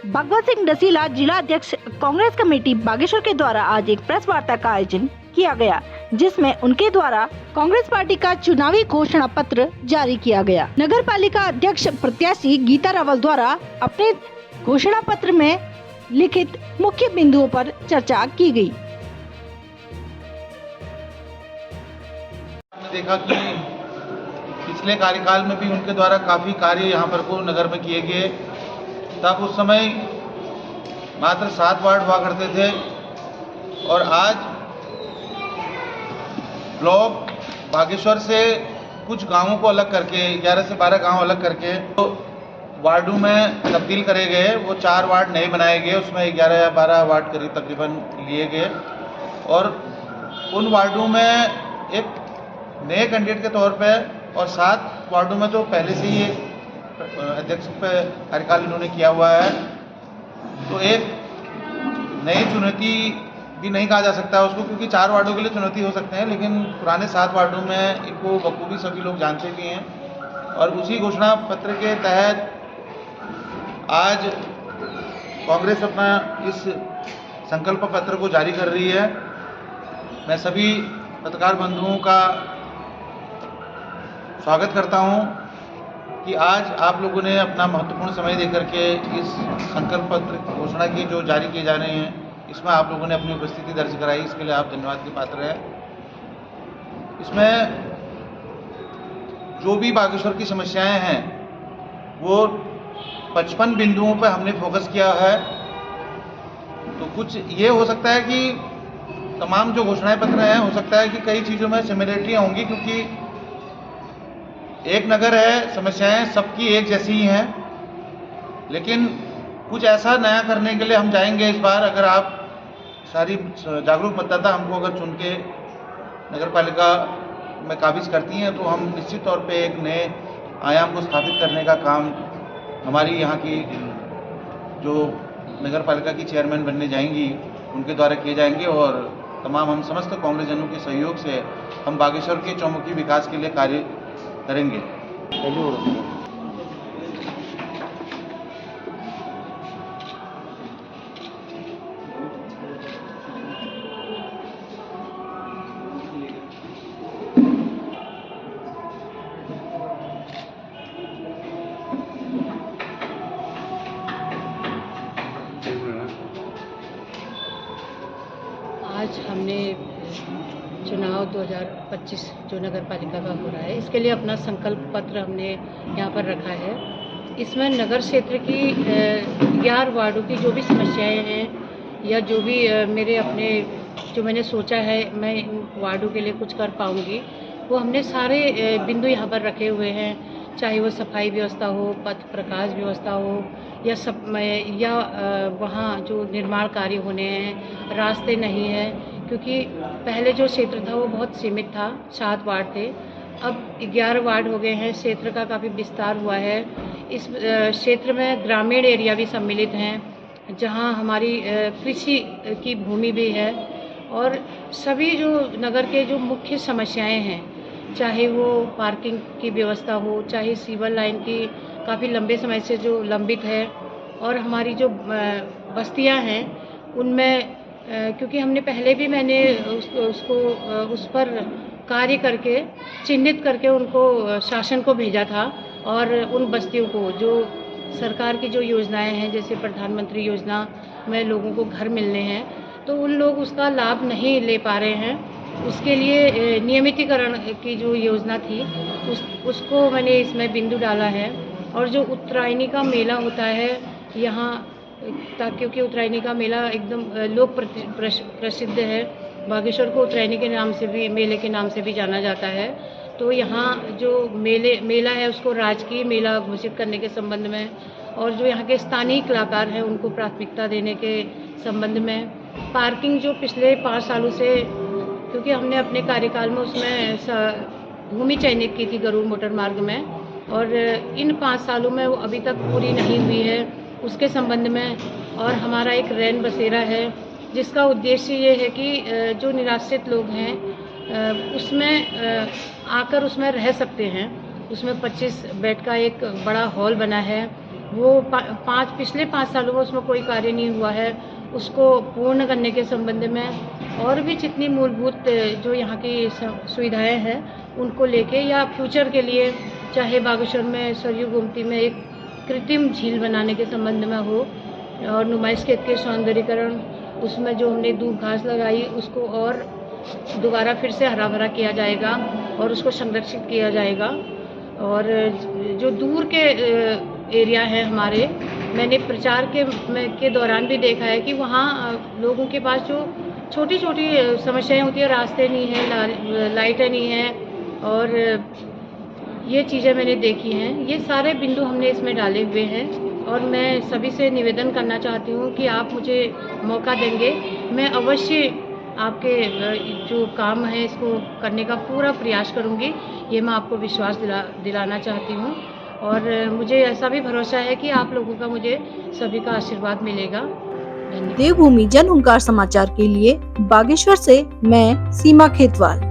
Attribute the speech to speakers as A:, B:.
A: भगवत सिंह डसीला जिला अध्यक्ष कांग्रेस कमेटी बागेश्वर के द्वारा आज एक प्रेस वार्ता का आयोजन किया गया, जिसमें उनके द्वारा कांग्रेस पार्टी का चुनावी घोषणा पत्र जारी किया गया। नगर पालिका अध्यक्ष प्रत्याशी गीता रावल द्वारा अपने घोषणा पत्र में लिखित मुख्य बिंदुओं पर चर्चा की गई।
B: देखा कि पिछले कार्यकाल में भी उनके द्वारा काफ़ी कार्य यहाँ पर को नगर में किए गए। तब उस समय मात्र 7 वार्ड हुआ करते थे और आज ब्लॉक बागेश्वर से कुछ गांवों को अलग करके 11 से 12 गांव अलग करके तो वार्डों में तब्दील करे गए। वो 4 वार्ड नए बनाए गए, उसमें 11 या 12 वार्ड करीब तकरीबन लिए गए और उन वार्डों में एक नए कैंडिडेट के तौर पे और 7 वार्डों में तो पहले से ही अध्यक्ष पे कार्यकाल इन्होंने किया हुआ है। तो एक नई चुनौती भी नहीं कहा जा सकता उसको, क्योंकि 4 वार्डों के लिए चुनौती हो सकते हैं, लेकिन पुराने 7 वार्डों में इनको बखूबी सभी लोग जानते भी हैं। और उसी घोषणा पत्र के तहत आज कांग्रेस अपना इस संकल्प पत्र को जारी कर रही है। मैं सभी पत्रकार बंधुओं का स्वागत करता हूं कि आज आप लोगों ने अपना महत्वपूर्ण समय देकर के इस संकल्प पत्र घोषणा की जो जारी किए जा रहे हैं, इसमें आप लोगों ने अपनी उपस्थिति दर्ज कराई, इसके लिए आप धन्यवाद के पात्र हैं। इसमें जो भी बागेश्वर की समस्याएं हैं वो 55 बिंदुओं पर हमने फोकस किया है। तो कुछ ये हो सकता है कि तमाम जो घोषणाएं पत्र हैं, हो सकता है कि कई चीज़ों में सिमिलरिटियाँ होंगी, क्योंकि एक नगर है, समस्याएं सबकी एक जैसी ही हैं, लेकिन कुछ ऐसा नया करने के लिए हम जाएंगे इस बार। अगर आप सारी जागरूक मतदाता हमको अगर चुन के नगर पालिका में काबिज करती हैं, तो हम निश्चित तौर पे एक नए आयाम को स्थापित करने का काम हमारी यहाँ की जो नगर पालिका की चेयरमैन बनने जाएंगी उनके द्वारा किए जाएंगे और तमाम हम समस्त कांग्रेसजनों के सहयोग से हम बागेश्वर के चौमुखी विकास के लिए कार्य करेंगे।
C: आज हमने चुनाव 2025 जो नगर पालिका का हो रहा है, इसके लिए अपना संकल्प पत्र हमने यहाँ पर रखा है। इसमें नगर क्षेत्र की 11 वार्डों की जो भी समस्याएं हैं या जो भी मेरे अपने जो मैंने सोचा है मैं इन वार्डों के लिए कुछ कर पाऊँगी, वो हमने सारे बिंदु यहाँ पर रखे हुए हैं। चाहे वो सफाई व्यवस्था हो, पथ प्रकाश व्यवस्था हो या वहाँ जो निर्माण कार्य होने हैं, रास्ते नहीं हैं, क्योंकि पहले जो क्षेत्र था वो बहुत सीमित था, 7 वार्ड थे, अब 11 वार्ड हो गए हैं। क्षेत्र का काफ़ी विस्तार हुआ है। इस क्षेत्र में ग्रामीण एरिया भी सम्मिलित हैं, जहां हमारी कृषि की भूमि भी है और सभी जो नगर के जो मुख्य समस्याएं हैं, चाहे वो पार्किंग की व्यवस्था हो, चाहे सीवर लाइन की काफ़ी लंबे समय से जो लंबित है, और हमारी जो बस्तियां हैं उनमें क्योंकि हमने पहले भी मैंने उस पर कार्य करके चिन्हित करके उनको शासन को भेजा था और उन बस्तियों को जो सरकार की जो योजनाएं हैं, जैसे प्रधानमंत्री योजना में लोगों को घर मिलने हैं, तो उन लोग उसका लाभ नहीं ले पा रहे हैं। उसके लिए नियमितीकरण की जो योजना थी उसको मैंने इसमें बिंदु डाला है। और जो उत्तरायणी का मेला होता है यहाँ, क्योंकि उत्तरायणी का मेला एकदम लोक प्रसिद्ध है, बागेश्वर को उत्तरायणी के नाम से भी, मेले के नाम से भी जाना जाता है। तो यहाँ जो मेला है उसको राजकीय मेला घोषित करने के संबंध में और जो यहाँ के स्थानीय कलाकार हैं उनको प्राथमिकता देने के संबंध में, पार्किंग जो पिछले 5 सालों से, क्योंकि हमने अपने कार्यकाल में उसमें भूमि चयनित की थी गरुड़ मोटर मार्ग में, और इन 5 सालों में वो अभी तक पूरी नहीं हुई है, उसके संबंध में। और हमारा एक रैन बसेरा है जिसका उद्देश्य ये है कि जो निराश्रित लोग हैं उसमें आकर उसमें रह सकते हैं। उसमें 25 बेड का एक बड़ा हॉल बना है, वो पिछले 5 सालों में उसमें कोई कार्य नहीं हुआ है, उसको पूर्ण करने के संबंध में और भी जितनी मूलभूत जो यहाँ की सुविधाएं हैं उनको लेके या फ्यूचर के लिए चाहे बागेश्वर में सरयू गोमती में एक कृत्रिम झील बनाने के संबंध में हो और नुमाइश खेत के सौंदर्यीकरण, उसमें जो हमने दूब घास लगाई उसको और दोबारा फिर से हरा भरा किया जाएगा और उसको संरक्षित किया जाएगा। और जो दूर के एरिया है हमारे, मैंने प्रचार के दौरान भी देखा है कि वहाँ लोगों के पास जो छोटी छोटी समस्याएं होती है, रास्ते नहीं है, लाइटें नहीं हैं और ये चीज़ें मैंने देखी हैं। ये सारे बिंदु हमने इसमें डाले हुए हैं और मैं सभी से निवेदन करना चाहती हूँ कि आप मुझे मौका देंगे, मैं अवश्य आपके जो काम है इसको करने का पूरा प्रयास करूँगी। ये मैं आपको विश्वास दिलाना चाहती हूँ और मुझे ऐसा भी भरोसा है कि आप लोगों का मुझे सभी का आशीर्वाद मिलेगा। धन्यवाद।
A: देवभूमि जन हुंकार समाचार के लिए बागेश्वर से मैं सीमा खेतवाल।